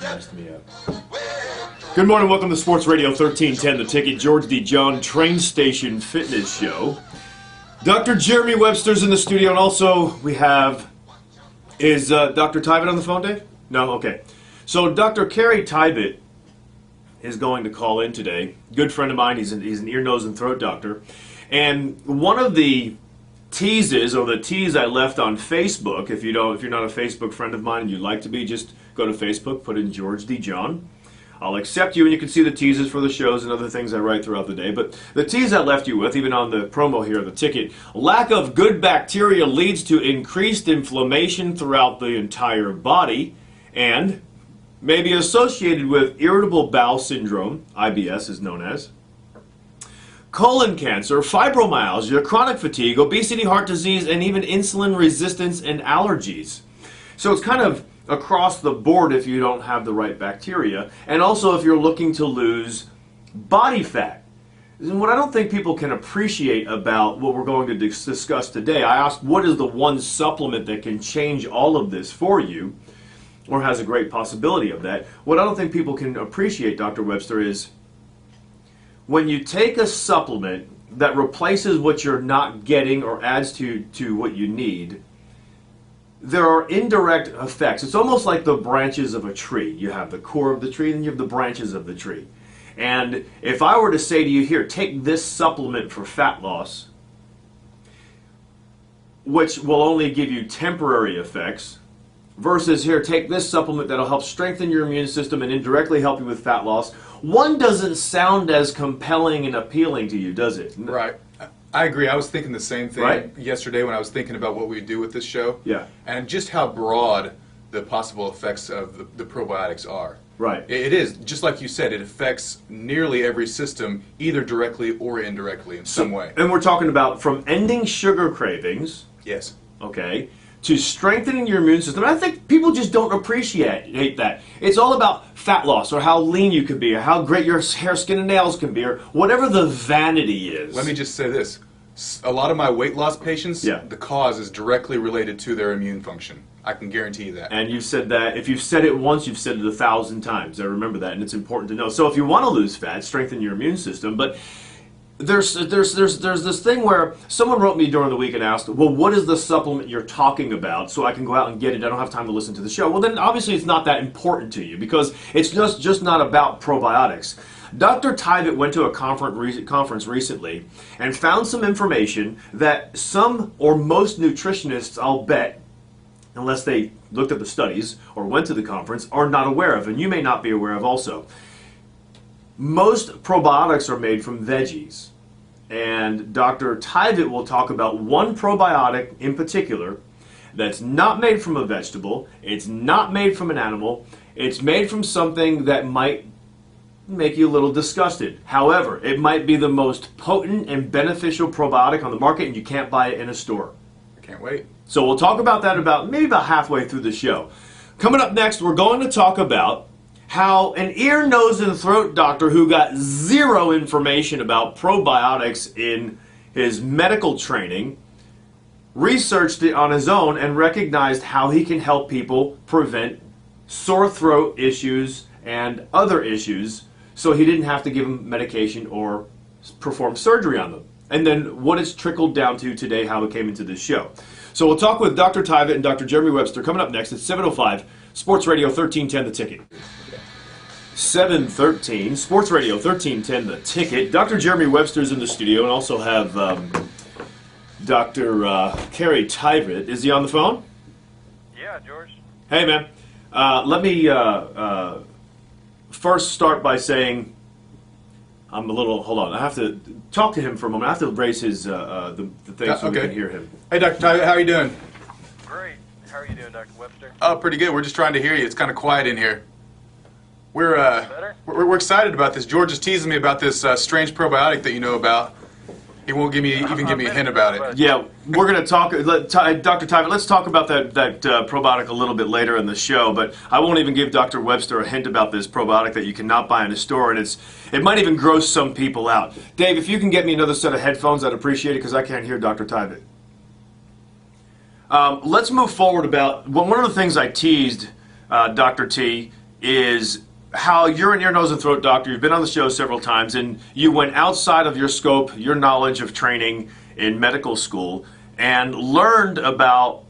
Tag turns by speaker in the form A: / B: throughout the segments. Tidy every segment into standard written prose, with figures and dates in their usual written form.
A: messed me up. Good morning, welcome to Sports Radio 1310, The Ticket, George D. John Train Station Fitness Show. Dr. Jeremy Webster's in the studio, and also we have, is Dr. Tybett on the phone, Dave? No? Okay. So Dr. Kerry Tybett is going to call in today. Good friend of mine, he's an ear, nose, and throat doctor. And one of the teases, or the tease I left on Facebook, if you're not a Facebook friend of mine and you'd like to be, just go to Facebook, put in George D. John. I'll accept you, and you can see the teases for the shows and other things I write throughout the day. But the tease I left you with, even on the promo here, the ticket, lack of good bacteria leads to increased inflammation throughout the entire body and may be associated with irritable bowel syndrome, IBS is known as, colon cancer, fibromyalgia, chronic fatigue, obesity, heart disease, and even insulin resistance and allergies. So it's kind of across the board if you don't have the right bacteria, and also if you're looking to lose body fat. And what I don't think people can appreciate about what we're going to discuss today, I asked what is the one supplement that can change all of this for you, or has a great possibility of that. What I don't think people can appreciate, Dr. Webster, is when you take a supplement that replaces what you're not getting or adds to what you need, there are indirect effects. It's almost like the branches of a tree. You have the core of the tree, and you have the branches of the tree. And if I were to say to you, here, take this supplement for fat loss, which will only give you temporary effects, versus here, take this supplement that'll help strengthen your immune system and indirectly help you with fat loss, one doesn't sound as compelling and appealing to you, does it?
B: Right. I agree. I was thinking the same thing yesterday when I was thinking about what we do with this show.
A: Yeah.
B: And just how broad the possible effects of the probiotics are.
A: Right.
B: It is, just like you said, it affects nearly every system, either directly or indirectly in some way.
A: And we're talking about from ending sugar cravings.
B: Yes.
A: Okay. To strengthening your immune system. And I think people just don't appreciate that. It's all about fat loss, or how lean you can be, or how great your hair, skin, and nails can be, or whatever the vanity is.
B: Let me just say this. A lot of my weight loss patients, the cause is directly related to their immune function. I can guarantee you that.
A: And you've said that. If you've said it once, you've said it 1,000 times. I remember that, and it's important to know. So if you want to lose fat, strengthen your immune system. But there's this thing where someone wrote me during the week and asked, well, what is the supplement you're talking about so I can go out and get it? I don't have time to listen to the show. Well, then obviously it's not that important to you, because it's just not about probiotics. Dr. Tybett went to a conference recently and found some information that some or most nutritionists, I'll bet, unless they looked at the studies or went to the conference, are not aware of, and you may not be aware of also. Most probiotics are made from veggies, and Dr. Tybett will talk about one probiotic in particular that's not made from a vegetable, it's not made from an animal, it's made from something that might make you a little disgusted. However, it might be the most potent and beneficial probiotic on the market, and you can't buy it in a store.
B: I can't wait.
A: So we'll talk about that maybe about halfway through the show. Coming up next, we're going to talk about how an ear, nose, and throat doctor who got zero information about probiotics in his medical training researched it on his own and recognized how he can help people prevent sore throat issues and other issues, so he didn't have to give them medication or perform surgery on them. And then what it's trickled down to today, how it came into this show. So we'll talk with Dr. Tybett and Dr. Jeremy Webster coming up next at 7:05, Sports Radio 1310, The Ticket. 7:13, Sports Radio 1310, The Ticket. Dr. Jeremy Webster's in the studio, and also have Dr. Kerry Tybett. Is he on the phone?
C: Yeah, George.
A: Hey, man. Let me first start by saying I'm a little, hold on, I have to talk to him for a moment. I have to raise his, the thing so we can hear him.
B: Hey, Dr. Tybett, how are you doing?
C: Great. How are you doing, Dr. Webster?
B: Oh, pretty good. We're just trying to hear you. It's kind of quiet in here. We're excited about this. George is teasing me about this strange probiotic that you know about. He won't give me a hint about it.
A: Yeah, we're going to talk, Dr. Tybett, let's talk about that probiotic a little bit later in the show, but I won't even give Dr. Webster a hint about this probiotic that you cannot buy in a store, and it might even gross some people out. Dave, if you can get me another set of headphones, I'd appreciate it, because I can't hear Dr. Tybett. Let's move forward about, one of the things I teased Dr. T is how you're an ear, nose, and throat doctor. You've been on the show several times, and you went outside of your scope, your knowledge of training in medical school, and learned about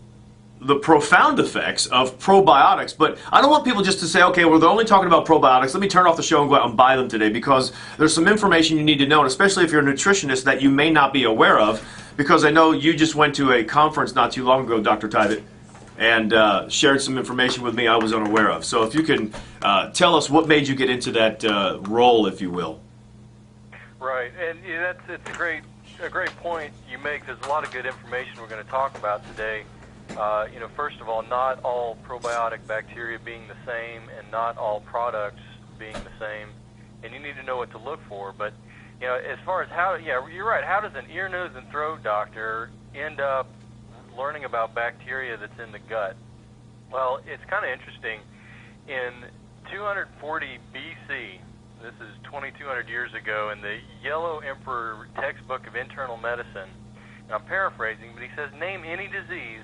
A: the profound effects of probiotics. But I don't want people just to say, okay, well, they're only talking about probiotics. Let me turn off the show and go out and buy them today, because there's some information you need to know, and especially if you're a nutritionist, that you may not be aware of, because I know you just went to a conference not too long ago, Dr. Tybett, and shared some information with me I was unaware of. So if you can tell us what made you get into that role, if you will.
C: Right, and it's a great point you make. There's a lot of good information we're going to talk about today. First of all, not all probiotic bacteria being the same, and not all products being the same, and you need to know what to look for. But as far as you're right. How does an ear, nose, and throat doctor end up learning about bacteria that's in the gut? Well, it's kind of interesting. In 240 BC, this is 2,200 years ago, in the Yellow Emperor textbook of internal medicine, and I'm paraphrasing, but he says, name any disease,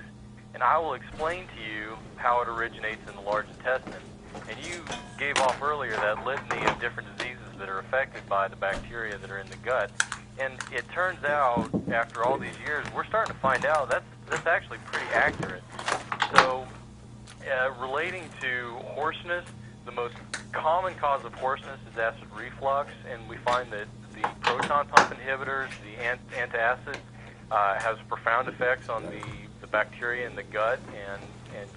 C: and I will explain to you how it originates in the large intestine. And you gave off earlier that litany of different diseases that are affected by the bacteria that are in the gut. And it turns out, after all these years, we're starting to find out that's actually pretty accurate. So, relating to hoarseness, the most common cause of hoarseness is acid reflux, and we find that the proton pump inhibitors, the antacids, has profound effects on the bacteria in the gut and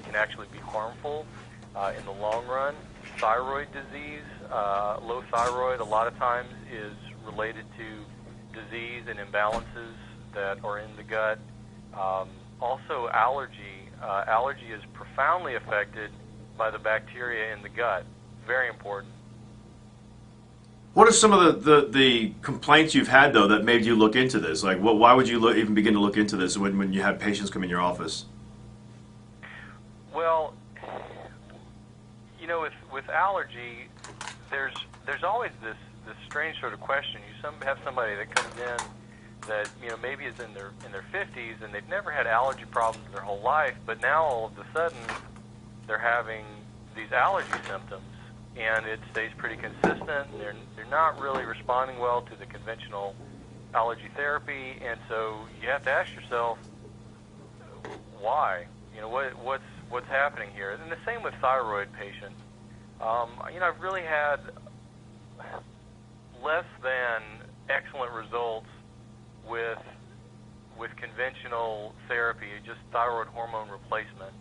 C: can actually be harmful in the long run. Thyroid disease, low thyroid, a lot of times is related to disease and imbalances that are in the gut. Also, allergy. Allergy is profoundly affected by the bacteria in the gut. Very important.
A: What are some of the complaints you've had, though, that made you look into this? Like, why would you even begin to look into this when you have patients come in your office?
C: Well, with allergy, there's always this strange sort of question. You have somebody that comes in that maybe is in their 50s and they've never had allergy problems their whole life, but now all of a sudden they're having these allergy symptoms, and it stays pretty consistent. They're not really responding well to the conventional allergy therapy, and so you have to ask yourself, why? What's happening here? And the same with thyroid patients. I've really had less than excellent results with conventional therapy, just thyroid hormone replacement.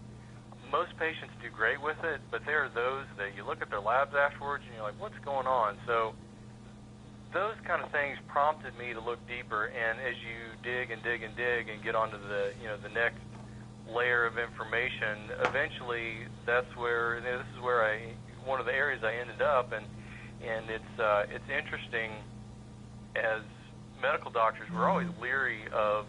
C: Most patients do great with it, but there are those that you look at their labs afterwards and you're like, what's going on? So those kind of things prompted me to look deeper, and as you dig and dig and dig and get onto the next layer of information, eventually that's where this is where one of the areas I ended up, and it's interesting. As medical doctors, we're always leery of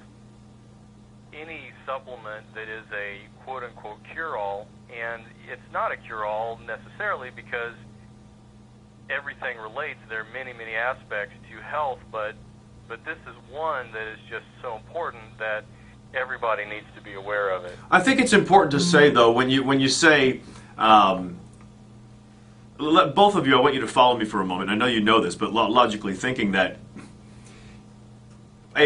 C: any supplement that is a quote-unquote cure-all, and it's not a cure-all necessarily, because everything relates. There are many, many aspects to health, but this is one that is just so important that everybody needs to be aware of it.
A: I think it's important to say, though, when you say, both of you, I want you to follow me for a moment. I know you know this, but logically thinking that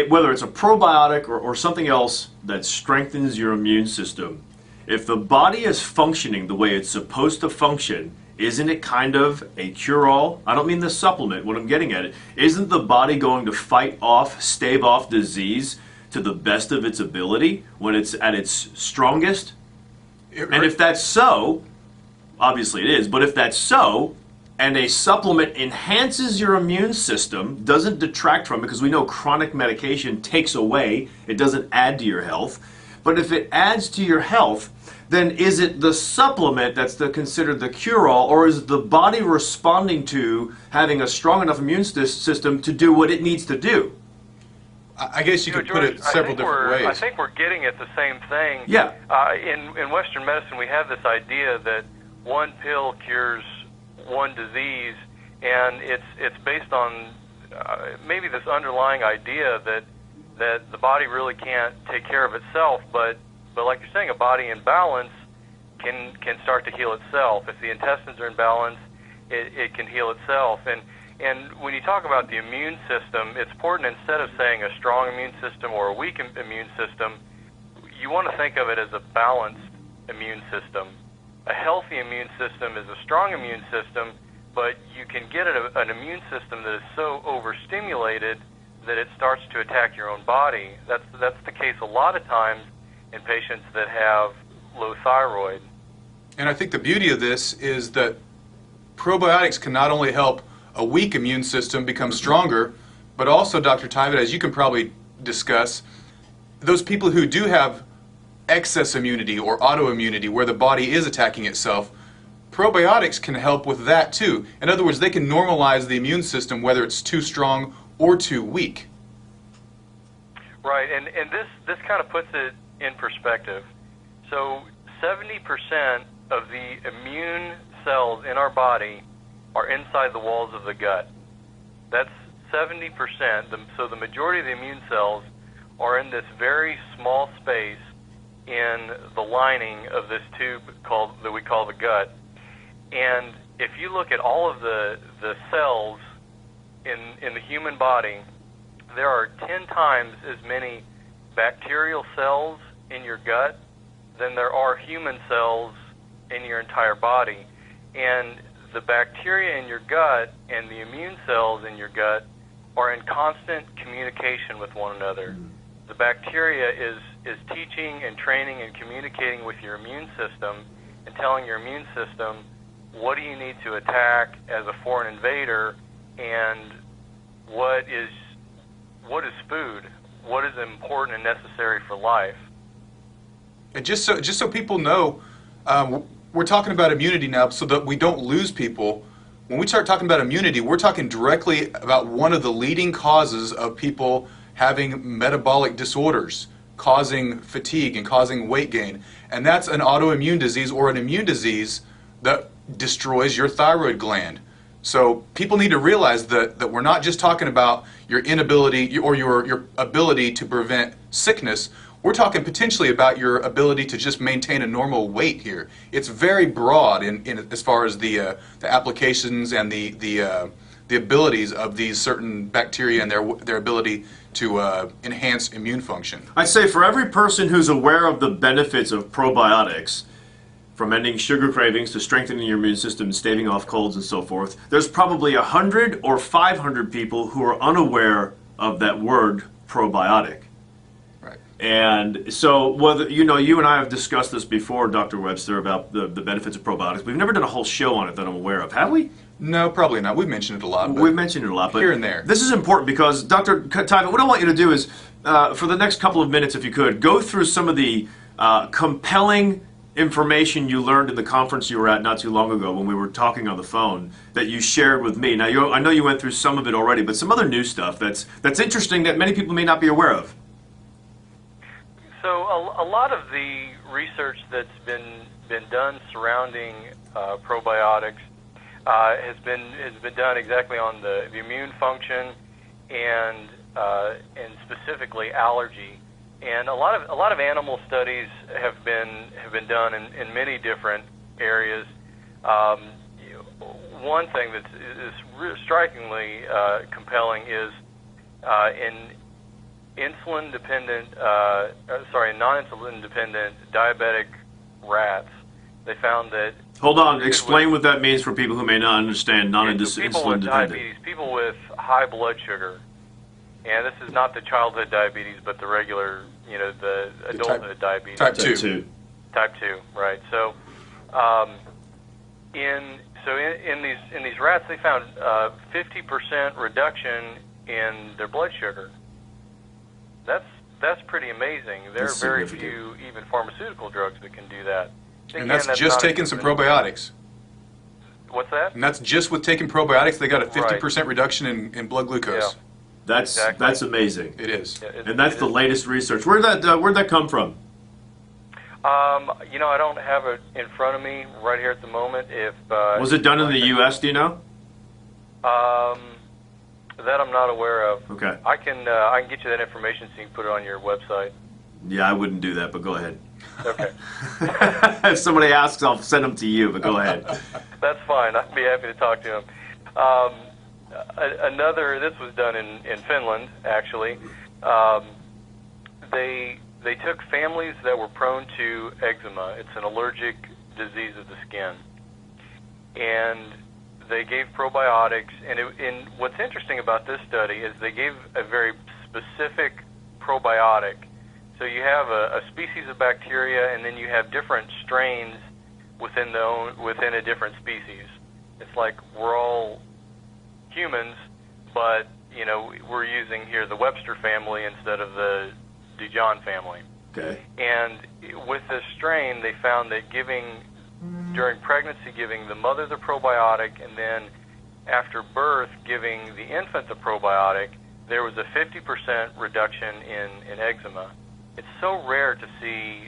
A: whether it's a probiotic or something else that strengthens your immune system, if the body is functioning the way it's supposed to function, isn't it kind of a cure-all? I don't mean the supplement. What I'm getting at, isn't the body going to stave off disease to the best of its ability when it's at its strongest? And if that's so, obviously it is, but if that's so, and a supplement enhances your immune system, doesn't detract from it, because we know chronic medication takes away, it doesn't add to your health, but if it adds to your health, then is it the supplement that's considered the cure-all, or is the body responding to having a strong enough immune system to do what it needs to do?
B: I guess you could
C: George,
B: put it several different ways.
C: I think we're getting at the same thing.
A: Yeah.
C: In Western medicine, we have this idea that one pill cures one disease, and it's based on maybe this underlying idea that the body really can't take care of itself, but like you're saying, a body in balance can start to heal itself. If the intestines are in balance, it can heal itself. And when you talk about the immune system, it's important, instead of saying a strong immune system or a weak immune system, you want to think of it as a balanced immune system. A healthy immune system is a strong immune system, but you can get an immune system that is so overstimulated that it starts to attack your own body. That's the case a lot of times in patients that have low thyroid.
B: And I think the beauty of this is that probiotics can not only help a weak immune system become stronger, but also, Dr. Tyvett, as you can probably discuss, those people who do have excess immunity or autoimmunity where the body is attacking itself, probiotics can help with that too. In other words, they can normalize the immune system whether it's too strong or too weak.
C: Right, and this kind of puts it in perspective. So 70% of the immune cells in our body are inside the walls of the gut. That's 70%. So the majority of the immune cells are in this very small space in the lining of this tube that we call the gut. And if you look at all of the cells in the human body, there are 10 times as many bacterial cells in your gut than there are human cells in your entire body. And the bacteria in your gut and the immune cells in your gut are in constant communication with one another. The bacteria is teaching and training and communicating with your immune system and telling your immune system what do you need to attack as a foreign invader, and what is food, what is important and necessary for life.
B: And just so people know, we're talking about immunity now so that we don't lose people. When we start talking about immunity, we're talking directly about one of the leading causes of people having metabolic disorders, causing fatigue and causing weight gain. And that's an autoimmune disease or an immune disease that destroys your thyroid gland. So people need to realize that we're not just talking about your inability or your ability to prevent sickness. We're talking potentially about your ability to just maintain a normal weight here. It's very broad in as far as the applications and the abilities of these certain bacteria and their ability to enhance immune function.
A: I'd say for every person who's aware of the benefits of probiotics, from ending sugar cravings to strengthening your immune system and staving off colds and so forth, there's probably 100 or 500 people who are unaware of that word probiotic.
B: Right.
A: And so, whether you and I have discussed this before, Dr. Webster, about the benefits of probiotics. We've never done a whole show on it that I'm aware of, have we?
B: No, probably not. We've mentioned it a lot.
A: We've mentioned it a lot, but
B: here and there.
A: This is important because, Dr. Tyvett, what I want you to do is, for the next couple of minutes, if you could, go through some of the compelling information you learned in the conference you were at not too long ago when we were talking on the phone that you shared with me. Now, I know you went through some of it already, but some other new stuff that's interesting that many people may not be aware of.
C: So a lot of the research that's been done surrounding probiotics has been done exactly on the immune function and specifically allergy. And a lot of animal studies have been done in many different areas. One thing that is strikingly compelling is in non-insulin dependent diabetic rats. They found that.
A: Hold on, explain what that means for people who may not understand non-insulin
C: people with
A: dependent.
C: Diabetes, people with high blood sugar. And this is not the childhood diabetes, but the regular, the adulthood diabetes.
B: Type 2.
C: Type 2, right. So, in these rats, they found 50% reduction in their blood sugar. That's pretty amazing. There are very few even pharmaceutical drugs that can do that.
B: And that's just taking some probiotics.
C: What's that?
B: And that's just with taking probiotics. They got a 50% reduction in blood glucose.
C: Yeah.
A: That's amazing.
B: It is.
C: Yeah,
A: and that's the latest research. Where'd that come from?
C: I don't have it in front of me right here at the moment.
A: Was it done in the U.S., do you know?
C: That I'm not aware of.
A: Okay.
C: I can get you that information so you can put it on your website.
A: Yeah, I wouldn't do that, but go ahead.
C: Okay.
A: If somebody asks, I'll send them to you, but go ahead.
C: That's fine. I'd be happy to talk to him. This was done in Finland, actually. They took families that were prone to eczema. It's an allergic disease of the skin. And they gave probiotics. And what's interesting about this study is they gave a very specific probiotic. So you have a species of bacteria, and then you have different strains within a different species. It's like we're all humans, but we're using here the Webster family instead of the Dijon family.
A: Okay.
C: And with this strain, they found that during pregnancy, giving the mother the probiotic, and then after birth, giving the infant the probiotic, there was a 50% reduction in eczema. It's so rare to see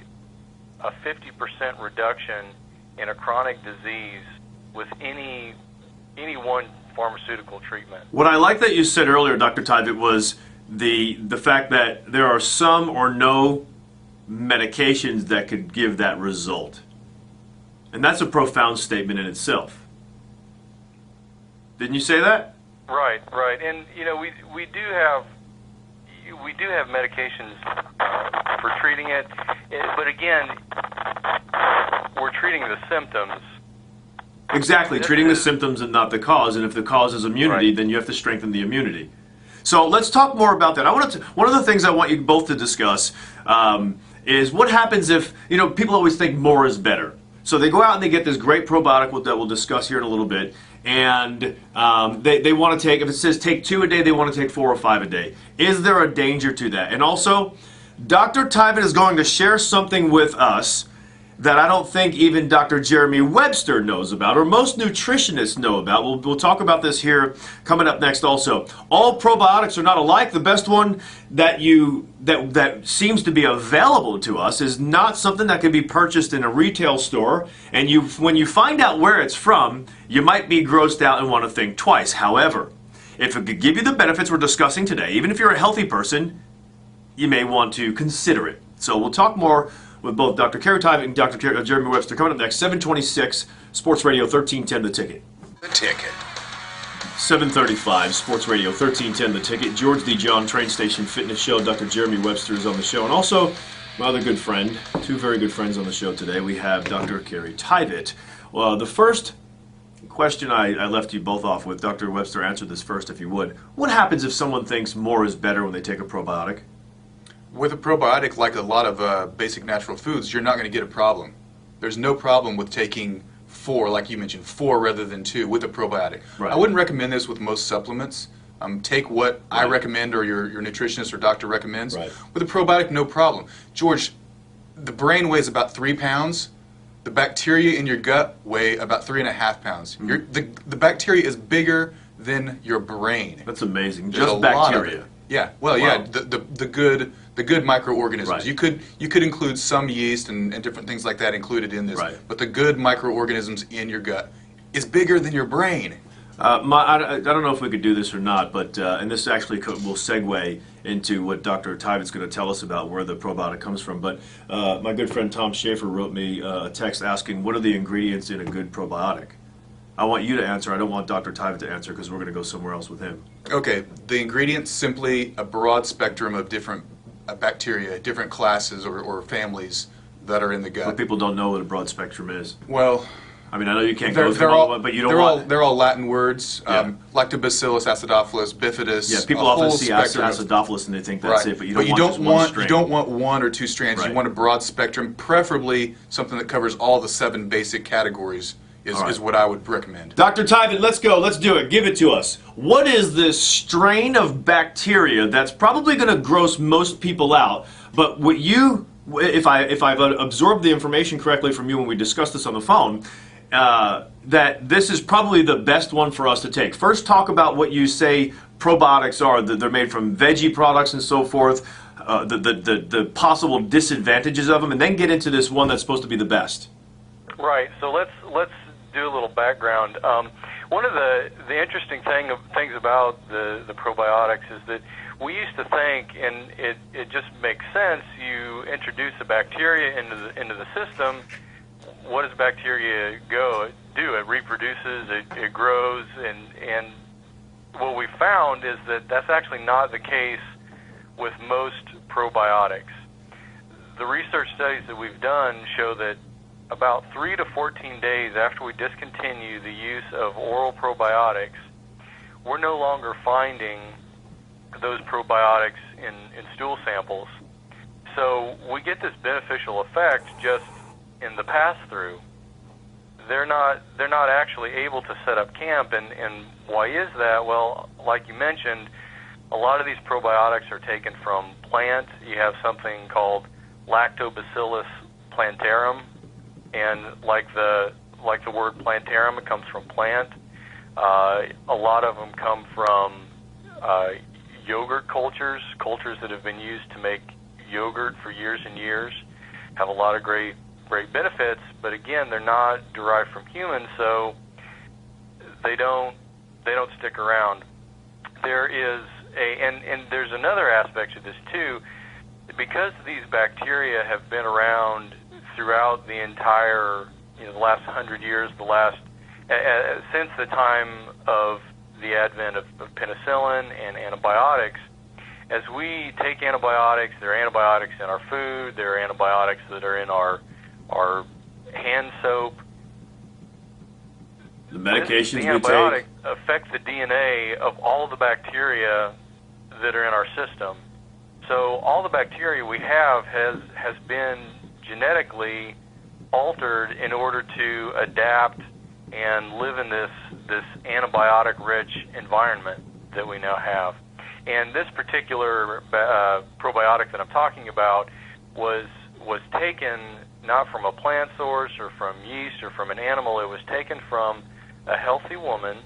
C: a 50% reduction in a chronic disease with any one pharmaceutical treatment.
A: What I like that you said earlier, Dr. Tyvit, was the fact that there are some or no medications that could give that result. And that's a profound statement in itself. Didn't you say that?
C: Right. And we do have medications for treating it, but again, we're treating the symptoms.
A: Exactly, treating the symptoms and not the cause. And if the cause is immunity,
C: Right.
A: then you have to strengthen the immunity. So let's talk more about that. One of the things I want you both to discuss is what happens if, people always think more is better. So they go out and they get this great probiotic that we'll discuss here in a little bit, and they want to take, if it says take 2 a day, they want to take 4 or 5 a day. Is there a danger to that? And also, Dr. Tyvit is going to share something with us that I don't think even Dr. Jeremy Webster knows about, or most nutritionists know about. We'll talk about this here coming up next also. All probiotics are not alike. The best one that seems to be available to us is not something that can be purchased in a retail store, and when you find out where it's from, you might be grossed out and want to think twice. However, if it could give you the benefits we're discussing today, even if you're a healthy person, you may want to consider it. So we'll talk more with both Dr. Kerry Tyvit and Dr. Jeremy Webster coming up next. 726 Sports Radio 1310 The Ticket.
D: The Ticket.
A: 735 Sports Radio 1310 The Ticket. George Dijon Train Station Fitness Show. Dr. Jeremy Webster is on the show, and also my other good friend, two very good friends on the show today. We have Dr. Kerry Tyvit. Well, the first question I left you both off with, Dr. Webster, answer this first if you would. What happens if someone thinks more is better when they take a probiotic?
B: With a probiotic, like a lot of basic natural foods, you're not going to get a problem. There's no problem with taking 4, like you mentioned, 4 rather than 2 with a probiotic.
A: Right.
B: I wouldn't recommend this with most supplements. Take what I recommend or your nutritionist or doctor recommends.
A: Right.
B: With a probiotic, no problem. George, the brain weighs about 3 pounds. The bacteria in your gut weigh about 3.5 pounds. The bacteria is bigger than your brain.
A: That's amazing.
B: There's
A: Just
B: a lot of
A: bacteria.
B: it. Yeah. Well,
A: Wow.
B: yeah. The good microorganisms.
A: Right.
B: You could include some yeast and different things like that included in this.
A: Right.
B: But the good microorganisms in your gut is bigger than your brain.
A: I don't know if we could do this or not, but and this actually will segue into what Dr. Tyvit's going to tell us about where the probiotic comes from. But my good friend Tom Schaefer wrote me a text asking, what are the ingredients in a good probiotic? I want you to answer. I don't want Dr. Tyvit to answer because we're going to go somewhere else with him.
B: Okay, the ingredients, simply a broad spectrum of different bacteria, different classes or families that are in the gut.
A: But people don't know what a broad spectrum is.
B: Well,
A: I mean, I know you can't go through all of it, but you don't want...
B: They're all Latin words.
A: Yeah.
B: Lactobacillus acidophilus, bifidus.
A: Yeah, people
B: a
A: often
B: whole
A: see
B: spectrum of-
A: acidophilus and they think that's
B: Right.
A: it, but you don't want just one strain.
B: You don't want 1 or 2 strands.
A: Right.
B: You want a broad spectrum, preferably something that covers all the 7 basic categories.
A: All right.
B: Is what I would recommend.
A: Dr. Tyvit, let's go. Let's do it. Give it to us. What is this strain of bacteria that's probably going to gross most people out? But what if I've absorbed the information correctly from you when we discussed this on the phone, that this is probably the best one for us to take. First, talk about what you say probiotics are. That they're made from veggie products and so forth. The possible disadvantages of them, and then get into this one that's supposed to be the best.
C: Right. So let's do a little background. One of the interesting things about the probiotics is that we used to think, and it just makes sense, you introduce a bacteria into the system. What does bacteria do? It reproduces, it grows, and what we found is that that's actually not the case with most probiotics. The research studies that we've done show that about 3 to 14 days after we discontinue the use of oral probiotics, we're no longer finding those probiotics in stool samples. So we get this beneficial effect just in the pass-through. They're not actually able to set up camp, and why is that? Well, like you mentioned, a lot of these probiotics are taken from plants. You have something called Lactobacillus plantarum, and like the word plantarum, it comes from plant. A lot of them come from yogurt cultures that have been used to make yogurt for years and years, have a lot of great benefits, but again, they're not derived from humans, so they don't stick around. There is and there's another aspect to this too, because these bacteria have been around throughout the entire, the last 100 years, since the time of the advent of penicillin and antibiotics. As we take antibiotics, there are antibiotics in our food, there are antibiotics that are in our hand soap.
A: The medications
C: the
A: we
C: antibiotic
A: take
C: affect the DNA of all the bacteria that are in our system. So all the bacteria we have has been genetically altered in order to adapt and live in this antibiotic-rich environment that we now have. And this particular probiotic that I'm talking about was taken not from a plant source or from yeast or from an animal. It was taken from a healthy woman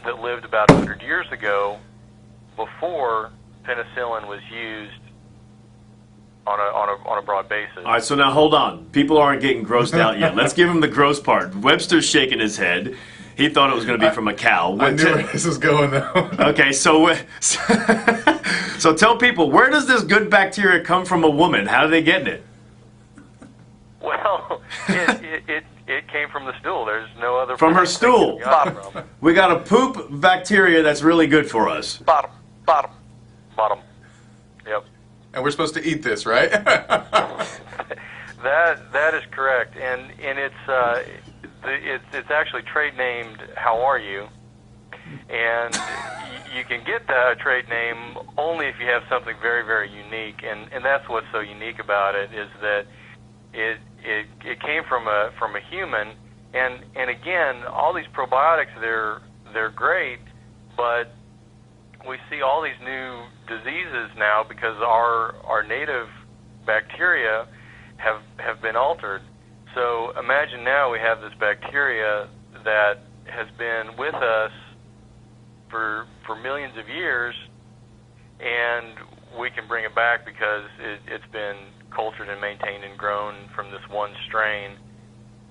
C: that lived about 100 years ago, before penicillin was used on a broad basis.
A: All right, so now hold on. People aren't getting grossed out yet. Let's give him the gross part. Webster's shaking his head. He thought it was going to be from a cow.
B: I knew where this was going, though.
A: Okay, so tell people, where does this good bacteria come from a woman? How are they getting it?
C: Well, it came from the stool. There's no other
A: From her
C: place
A: stool.
C: it got it from.
A: We got a poop bacteria that's really good for us.
C: Bottom. Yep.
B: And we're supposed to eat this, right?
C: That is correct, and it's actually trade named How Are You, and you can get that trade name only if you have something very, very unique, and that's what's so unique about it, is that it came from a human, and again, all these probiotics, they're great, but we see all these new diseases now because our native bacteria have been altered. So imagine now we have this bacteria that has been with us for millions of years, and we can bring it back because it's been cultured and maintained and grown from this one strain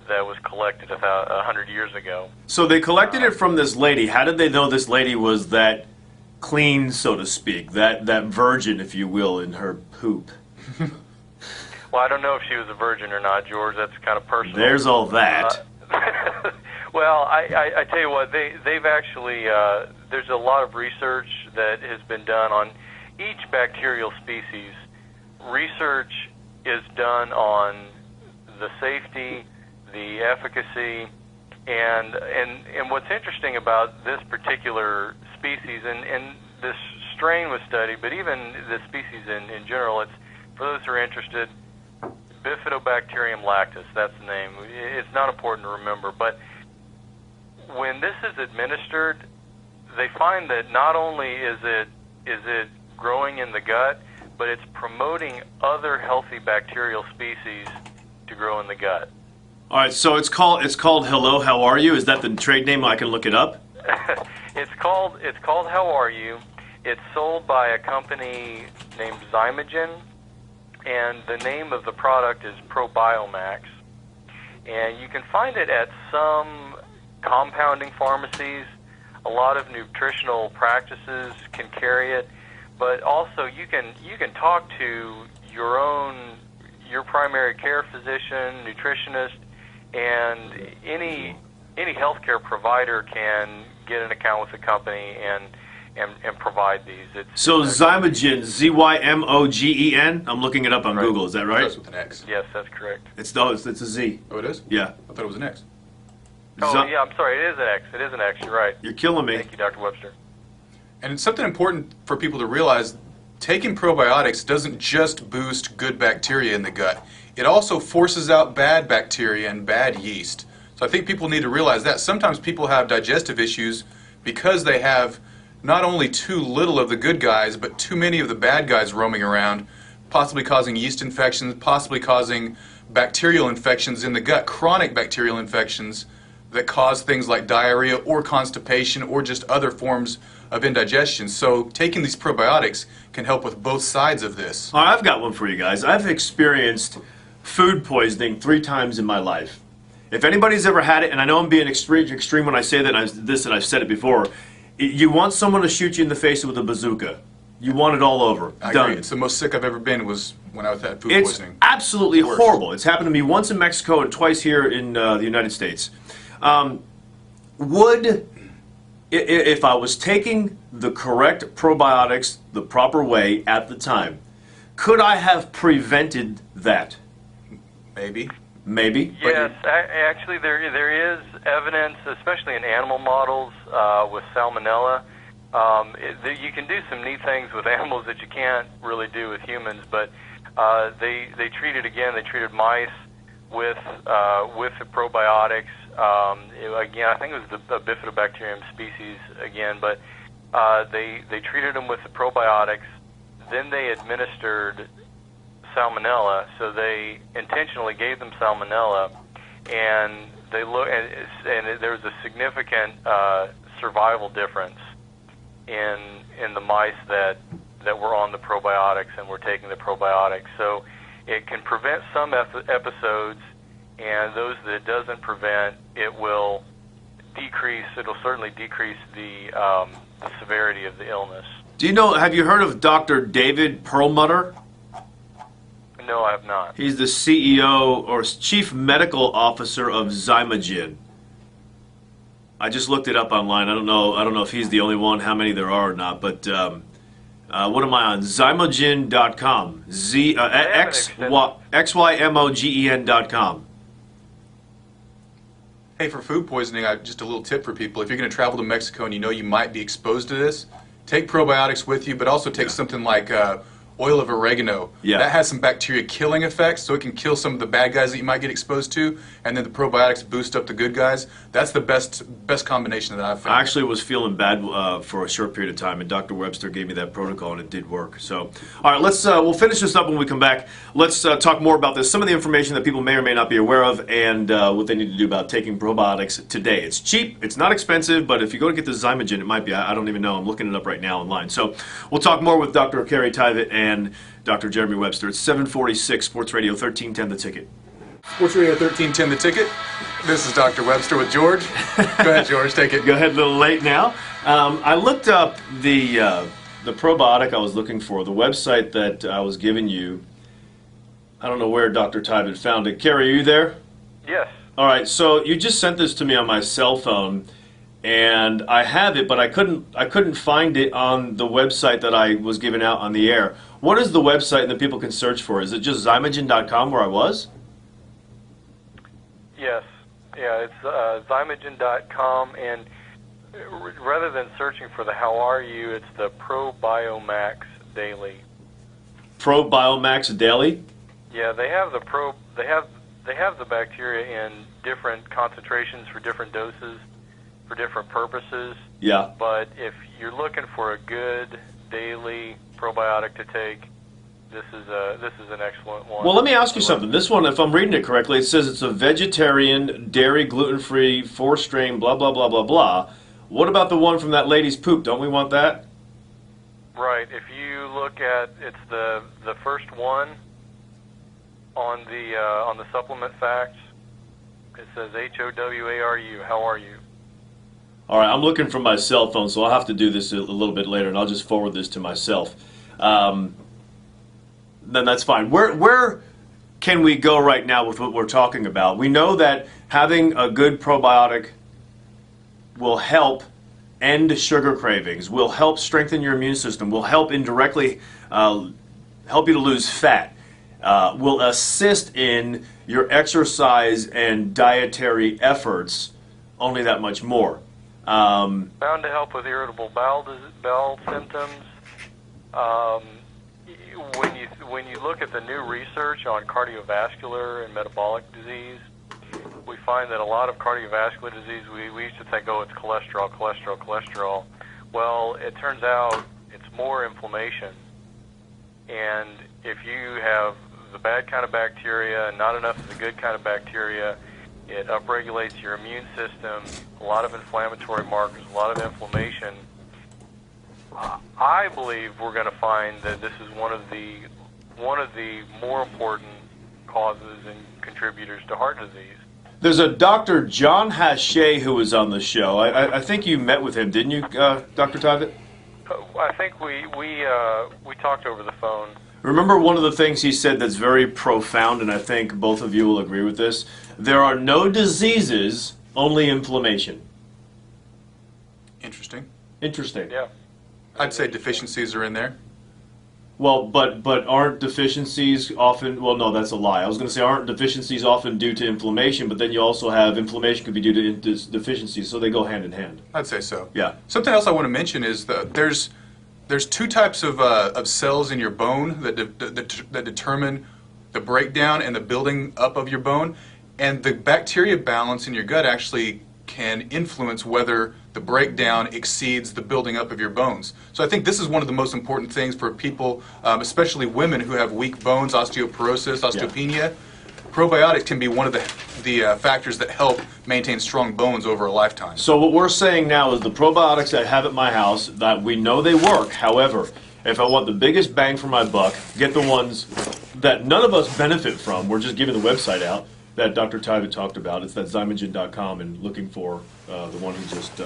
C: that was collected 100 years ago.
A: So they collected it from this lady. How did they know this lady was that clean, so to speak, that virgin, if you will, in her poop?
C: Well, I don't know if she was a virgin or not, George. That's kind of personal.
A: There's all that.
C: Well, I tell you what, they've actually, there's a lot of research that has been done on each bacterial species. Research is done on the safety, the efficacy, and what's interesting about this particular species, and this strain was studied, but even the species in general, it's, for those who are interested, Bifidobacterium lactis, that's the name. It's not important to remember, but when this is administered, they find that not only is it growing in the gut, but it's promoting other healthy bacterial species to grow in the gut.
A: All right, so it's called Hello, How Are You? Is that the trade name? I can look it up.
C: It's called How Are You? It's sold by a company named Zymogen, and the name of the product is Probiomax. And you can find it at some compounding pharmacies, a lot of nutritional practices can carry it, but also you can talk to your primary care physician, nutritionist, and any healthcare provider can get an account with the company and provide these.
A: So Zymogen, Zymogen. I'm looking it up on
C: Right.
A: Google. Is that right?
B: Starts with an X.
C: Yes, that's correct.
A: It's a Z.
B: Oh, it is?
A: Yeah.
B: I thought it was an X.
C: Oh,
A: Zy-
C: yeah, I'm sorry. It is an X. It is an X. You're right.
A: You're killing me.
C: Thank you, Dr. Webster.
B: And it's something important for people to realize. Taking probiotics doesn't just boost good bacteria in the gut. It also forces out bad bacteria and bad yeast. So I think people need to realize that. Sometimes people have digestive issues because they have not only too little of the good guys, but too many of the bad guys roaming around, possibly causing yeast infections, possibly causing bacterial infections in the gut, chronic bacterial infections that cause things like diarrhea or constipation or just other forms of indigestion. So taking these probiotics can help with both sides of this.
A: All right, I've got one for you guys. I've experienced food poisoning 3 times in my life. If anybody's ever had it, and I know I'm being extreme when I say that, and I've said it before, you want someone to shoot you in the face with a bazooka. You want it all over.
B: I
A: Done.
B: agree. It's the most sick I've ever been was when I was had food
A: It's
B: poisoning.
A: absolutely
B: Worst.
A: horrible. It's happened to me once in Mexico and twice here in the United States. If I was taking the correct probiotics the proper way at the time, could I have prevented that?
B: Maybe.
A: Maybe.
C: Yes, actually, there is evidence, especially in animal models with salmonella. You can do some neat things with animals that you can't really do with humans, but they treated mice with the probiotics. Again, I think it was the Bifidobacterium species again, but they treated them with the probiotics. Then they administered salmonella, so they intentionally gave them salmonella, and there was a significant survival difference in the mice that were on the probiotics and were taking the probiotics. So it can prevent some episodes, and those that it doesn't prevent, it'll certainly decrease the severity of the illness.
A: Have you heard of Dr. David Perlmutter?
C: No, I have not.
A: He's the CEO or Chief Medical Officer of Zymogen. I just looked it up online. I don't know if he's the only one, how many there are or not, but what am I on? Zymogen.com. XYMOGEN.com.
B: Hey, for food poisoning, just a little tip for people. If you're going to travel to Mexico and you know you might be exposed to this, take probiotics with you, but also take something like oil of oregano.
A: Yeah.
B: That has some bacteria killing effects, so it can kill some of the bad guys that you might get exposed to, and then the probiotics boost up the good guys. That's the best combination that I've found.
A: I actually was feeling bad for a short period of time, and Dr. Webster gave me that protocol, and it did work. So, all right, we'll finish this up when we come back. Let's talk more about this, some of the information that people may or may not be aware of, and what they need to do about taking probiotics today. It's cheap, it's not expensive, but if you go to get the Zymogen, it might be, I don't even know, I'm looking it up right now online. So we'll talk more with Dr. Carrie Tyvett and Dr. Jeremy Webster. It's 746 Sports Radio 1310 The Ticket.
B: Sports Radio 1310 The Ticket. This is Dr. Webster with George. Go ahead, George, take it.
A: Go ahead, a little late now. I looked up the probiotic I was looking for, the website that I was giving you. I don't know where Dr. Tyvett found it. Carrie, are you there?
C: Yes.
A: All right, so you just sent this to me on my cell phone, and I have it, but I couldn't find it on the website that I was giving out on the air. What is the website that people can search for? Is it just Zymogen.com where I was?
C: Yes. Yeah, it's Zymogen.com, and rather than searching for the How Are You, it's the ProBiomax Daily.
A: ProBiomax Daily?
C: Yeah, they have the bacteria in different concentrations for different doses, for different purposes.
A: Yeah.
C: But if you're looking for a good daily probiotic to take, this is an excellent one.
A: Well, let me ask you something. This one, if I'm reading it correctly, it says it's a vegetarian, dairy, gluten-free, 4-strain, blah, blah, blah, blah, blah. What about the one from that lady's poop? Don't we want that?
C: Right. If you look at, it's the first one on the supplement facts. It says HOWARU. How are you?
A: All right, I'm looking for my cell phone, so I'll have to do this a little bit later, and I'll just forward this to myself. Then that's fine. Where can we go right now with what we're talking about? We know that having a good probiotic will help end sugar cravings, will help strengthen your immune system, will help indirectly help you to lose fat, will assist in your exercise and dietary efforts only that much more.
C: Bound to help with irritable bowel symptoms. When you look at the new research on cardiovascular and metabolic disease, we find that a lot of cardiovascular disease, we used to think, oh, it's cholesterol. Well, it turns out it's more inflammation. And if you have the bad kind of bacteria and not enough of the good kind of bacteria, it upregulates your immune system, a lot of inflammatory markers, a lot of inflammation. I believe we're going to find that this is one of the more important causes and contributors to heart disease.
A: There's a Dr. John Hachey who was on the show. I think you met with him, didn't you, Dr. Tyvett?
C: I think we talked over the phone.
A: Remember one of the things he said that's very profound, and I think both of you will agree with this? There are no diseases, only inflammation.
B: Interesting.
A: Interesting.
C: Yeah.
B: I'd say deficiencies are in there.
A: Well, but aren't deficiencies often, well, no, that's a lie. I was going to say aren't deficiencies often due to inflammation, but then you also have inflammation could be due to deficiencies, so they go hand in hand.
B: I'd say so.
A: Yeah.
B: Something else I want to mention is that there's two types of cells in your bone that determine the breakdown and the building up of your bone, and the bacteria balance in your gut actually can influence whether the breakdown exceeds the building up of your bones. So I think this is one of the most important things for people, especially women who have weak bones, osteoporosis, osteopenia. Yeah. Probiotics can be one of the factors that help maintain strong bones over a lifetime.
A: So what we're saying now is the probiotics I have at my house, that we know they work. However, if I want the biggest bang for my buck, get the ones that none of us benefit from. We're just giving the website out that Dr. Tyvett talked about. It's that Zymogen.com, and looking for the one he just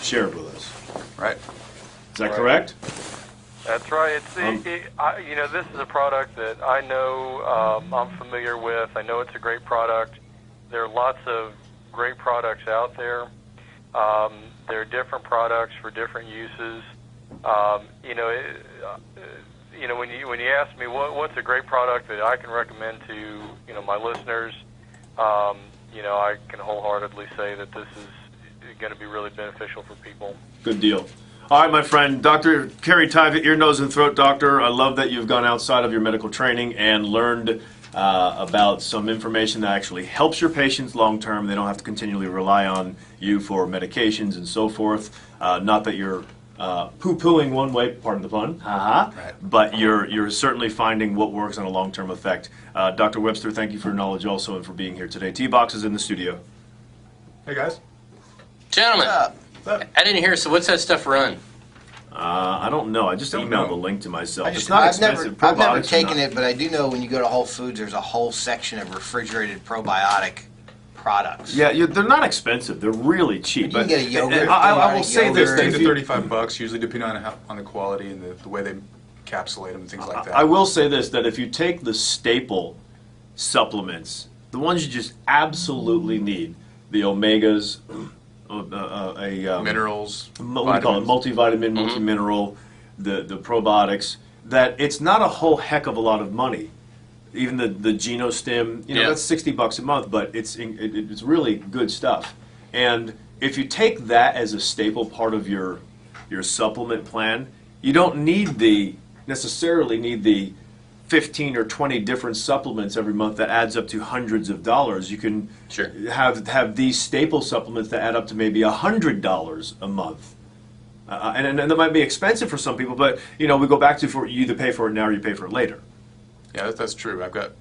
A: shared with us.
B: Right.
A: Is that correct?
C: That's right. This is a product that I know I'm familiar with. I know it's a great product. There are lots of great products out there. There are different products for different uses. When you ask me what's a great product that I can recommend to my listeners, I can wholeheartedly say that this is going to be really beneficial for people.
A: Good deal. All right, my friend, Dr. Kerry Tyvett, ear, nose, and throat doctor. I love that you've gone outside of your medical training and learned about some information that actually helps your patients long term. They don't have to continually rely on you for medications and so forth. Not that you're poo-pooing one way, pardon the pun, right. But you're certainly finding what works on a long-term effect. Dr. Webster, thank you for your knowledge also and for being here today. T-Box is in the studio.
B: Hey, guys.
D: Gentlemen, I didn't hear, so what's that stuff run?
A: I don't know. I just emailed the link to myself. It's
E: I've
A: not expensive.
E: I've never taken it, but I do know when you go to Whole Foods, there's a whole section of refrigerated probiotic products.
A: Yeah, they're not expensive. They're really cheap.
E: You can get a yogurt.
A: I will say this:
B: $15 to $35, usually depending on the quality and the way they encapsulate them and things like that.
A: I will say this: that if you take the staple supplements, the ones you just absolutely need, the omegas,
B: minerals,
A: what we call it, multivitamin, multimineral, the probiotics, that it's not a whole heck of a lot of money. Even the GenoStim, that's $60 a month, but it's really good stuff. And if you take that as a staple part of your supplement plan, you don't necessarily need the 15 or 20 different supplements every month that adds up to hundreds of dollars. You can have these staple supplements that add up to maybe $100 a month. And that might be expensive for some people, but we go back to you either pay for it now or you pay for it later.
B: Yeah, that's true. I've got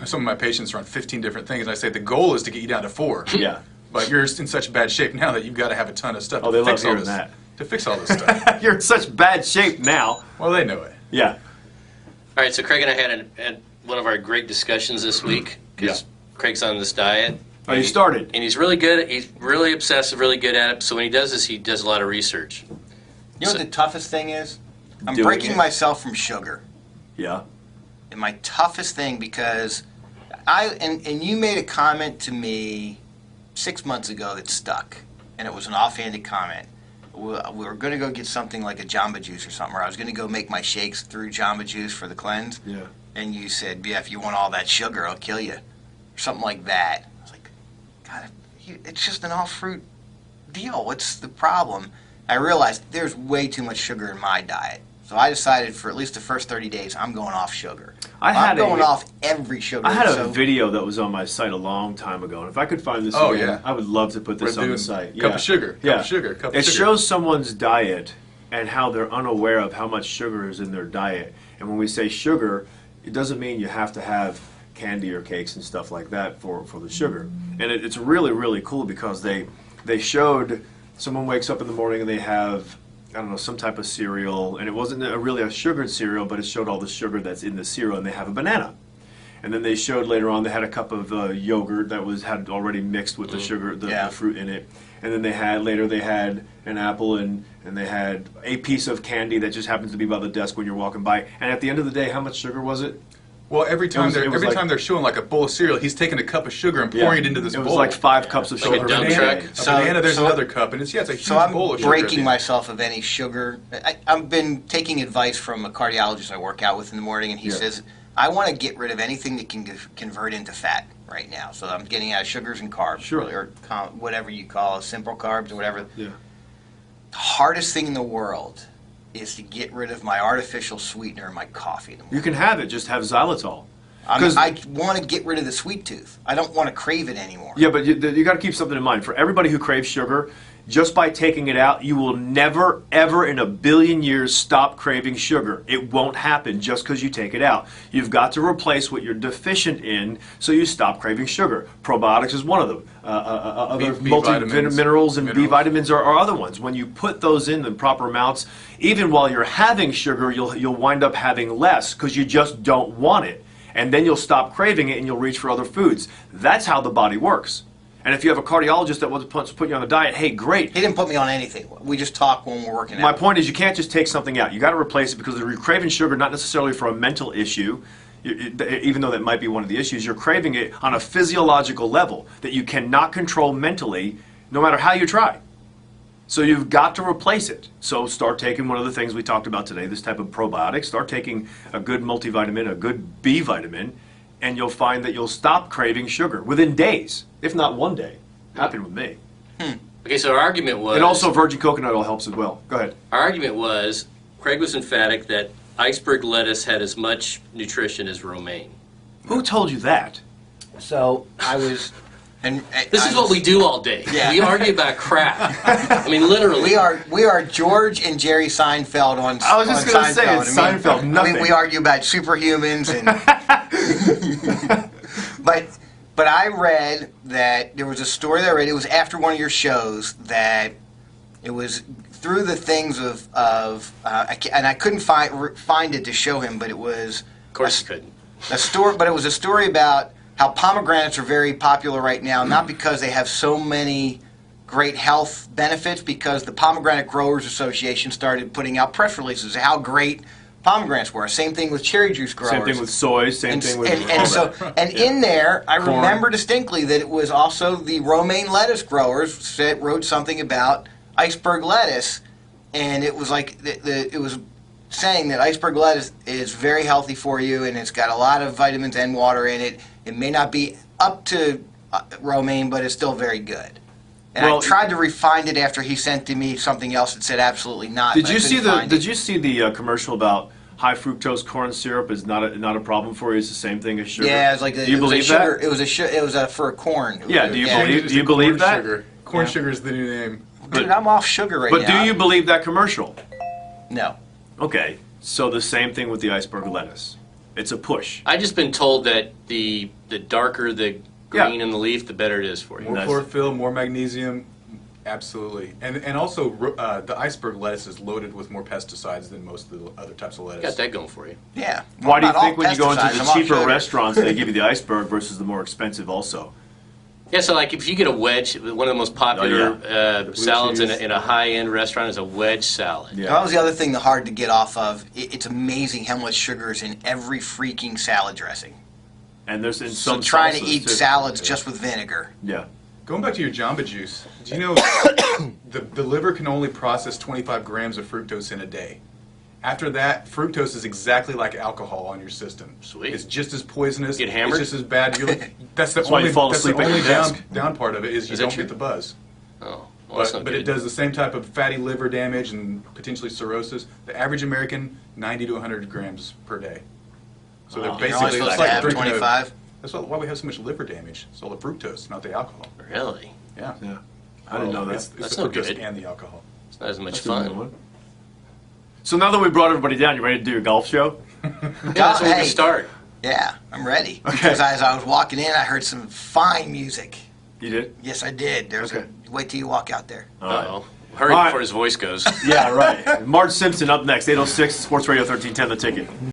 B: some of my patients are on 15 different things, and I say the goal is to get you down to 4.
A: Yeah.
B: But you're in such bad shape now that you've got to have a ton of stuff
A: to fix all that.
B: To fix all this stuff.
A: You're in such bad shape now.
B: Well, they know it.
A: Yeah.
D: All right, so Craig and I had one of our great discussions this week because Craig's on this diet,
A: Oh, you started.
D: And he's really good. He's really obsessive, really good at it. So when he does this, he does a lot of research.
E: You know what the toughest thing is? I'm
A: Doing
E: breaking
A: it.
E: myself from sugar.
A: Yeah.
E: And my toughest thing, because and you made a comment to me 6 months ago that stuck, and it was an offhanded comment. We were going to go get something like a Jamba Juice or something, or I was going to go make my shakes through Jamba Juice for the cleanse.
A: Yeah.
E: And you said, yeah, if you want all that sugar, I'll kill you. Or something like that. I was like, God, it's just an all-fruit deal. What's the problem? I realized there's way too much sugar in my diet. So I decided for at least the first 30 days, I'm going off sugar. I'm going off every sugar.
A: I had a video that was on my site a long time ago, and if I could find this again, I would love to put this on the site.
B: Cup of sugar. Cup of sugar. Cup
A: It
B: of sugar.
A: shows someone's diet and how they're unaware of how much sugar is in their diet. And when we say sugar, it doesn't mean you have to have candy or cakes and stuff like that for the sugar. And it's really, really cool because they showed someone wakes up in the morning and they have, I don't know, some type of cereal, and it wasn't really a sugared cereal, but it showed all the sugar that's in the cereal, and they have a banana. And then they showed later on they had a cup of yogurt that had already mixed with the sugar, the fruit in it. And then they had an apple and they had a piece of candy that just happens to be by the desk when you're walking by. And at the end of the day, how much sugar was it?
B: Well, every time they're showing like a bowl of cereal, he's taking a cup of sugar and pouring it into this bowl.
A: It was like 5 cups of
D: Like
A: sugar.
D: a dump truck.
B: A banana, there's another cup, and it's a huge
E: So I'm
B: bowl of sugar.
E: breaking myself of any sugar. I've been taking advice from a cardiologist I work out with in the morning, and he says, I want to get rid of anything that can convert into fat right now. So I'm getting out of sugars and carbs, or whatever you call it, simple carbs or whatever.
A: Yeah.
E: The hardest thing in the world is to get rid of my artificial sweetener in my coffee in the morning.
A: You can have it, just have xylitol.
E: I want to get rid of the sweet tooth. I don't want to crave it anymore.
A: Yeah, but you got to keep something in mind. For everybody who craves sugar, just by taking it out, you will never, ever in a billion years stop craving sugar. It won't happen just because you take it out. You've got to replace what you're deficient in so you stop craving sugar. Probiotics is one of them. Other multi-minerals and B vitamins are other ones. When you put those in the proper amounts, even while you're having sugar, you'll wind up having less because you just don't want it. And then you'll stop craving it and you'll reach for other foods. That's how the body works. And if you have a cardiologist that wants to put you on a diet, hey, great.
E: He didn't put me on anything. We just talk when we're working out.
A: My point is you can't just take something out. You got to replace it because you're craving sugar not necessarily for a mental issue, even though that might be one of the issues. You're craving it on a physiological level that you cannot control mentally no matter how you try. So you've got to replace it. So start taking one of the things we talked about today, this type of probiotic. Start taking a good multivitamin, a good B vitamin, and you'll find that you'll stop craving sugar within days, if not one day. Happened with me.
D: Okay, so our argument was...
A: And also virgin coconut oil helps as well. Go ahead.
D: Our argument was, Craig was emphatic that iceberg lettuce had as much nutrition as romaine.
A: Who told you that?
E: So I was... And
D: This is what we do all day.
E: Yeah.
D: We argue about crap. I mean, literally.
E: We are George and Jerry Seinfeld on.
A: I was just going to say it's Seinfeld. Nothing.
E: We argue about superhumans and. But I read that there was a story that I read. It was after one of your shows that it was through the things and I couldn't find it to show him, but it was.
D: Of course you couldn't.
E: A story, but it was a story about how pomegranates are very popular right now, not because they have so many great health benefits, because the Pomegranate Growers Association started putting out press releases of how great pomegranates were. Same thing with cherry juice growers.
A: Same thing with soy, same thing with
E: in there, I remember distinctly that it was also the romaine lettuce growers wrote something about iceberg lettuce, and it was like it was saying that iceberg lettuce is very healthy for you, and it's got a lot of vitamins and water in it. It may not be up to romaine, but it's still very good. And I tried to refine it after he sent to me something else that said absolutely not.
A: Did you see the commercial about high fructose corn syrup is not a problem for you? It's the same thing as sugar.
E: Yeah, it's like
A: do you believe that?
E: It was for corn.
A: Do you believe that?
B: Sugar. Corn sugar is the new name.
E: Dude, I'm off sugar right now.
A: But do you believe that commercial?
E: No.
A: Okay, so the same thing with the iceberg lettuce. It's a push.
D: I've just been told that the darker the green in the leaf, the better it is for you.
B: More chlorophyll, more magnesium, absolutely. And also, the iceberg lettuce is loaded with more pesticides than most of the other types of lettuce.
D: Got that going for you.
E: Yeah.
A: Why do you think when you go into the cheaper
E: restaurants
A: restaurants they give you the iceberg versus the more expensive also?
D: Yeah, so like if you get a wedge, one of the most popular salads in a high-end restaurant is a wedge salad.
E: That was the other thing hard to get off of. It's amazing how much sugar is in every freaking salad dressing.
A: And there's in
E: So
A: some
E: trying to
A: salsas,
E: eat
A: too.
E: salads just with vinegar.
A: Yeah.
B: Going back to your Jamba Juice, do you know the liver can only process 25 grams of fructose in a day? After that, fructose is exactly like alcohol on your system.
D: Sweet.
B: It's just as poisonous.
D: Get hammered?
B: It's just as bad. That's the
A: why you
B: only,
A: fall
B: that's the
A: asleep at
B: only
A: your desk.
B: down part of it is you
D: Is that
B: don't
D: true?
B: get the buzz.
D: Oh, well, that's not
B: But
D: good.
B: it does the same type of fatty liver damage and potentially cirrhosis. The average American, 90 to 100 grams per day. So they're
E: You're only
B: basically
E: supposed
B: it's
E: to
B: like
E: have
B: drinking
E: 25.
B: That's why we have so much liver damage. It's all the fructose, not the alcohol.
D: Really?
B: Yeah.
A: Yeah. I didn't know that.
B: It's
D: That's
B: the
D: no
B: fructose
D: good.
B: and the alcohol.
D: It's not as much
A: That's a good
D: fun.
A: one. So now that we brought everybody down, you ready to do a golf show?
D: Yeah, that's where we
E: Hey.
D: start.
E: Yeah, I'm ready.
A: Okay.
E: Because as I was walking in, I heard some fine music.
A: You did?
E: Yes, I did. There's
A: Okay.
E: wait till you walk out there.
D: Uh-oh. Hurry
A: All right.
D: before his voice goes.
A: Yeah, right. Marge Simpson up next, 806 Sports Radio 1310, The Ticket.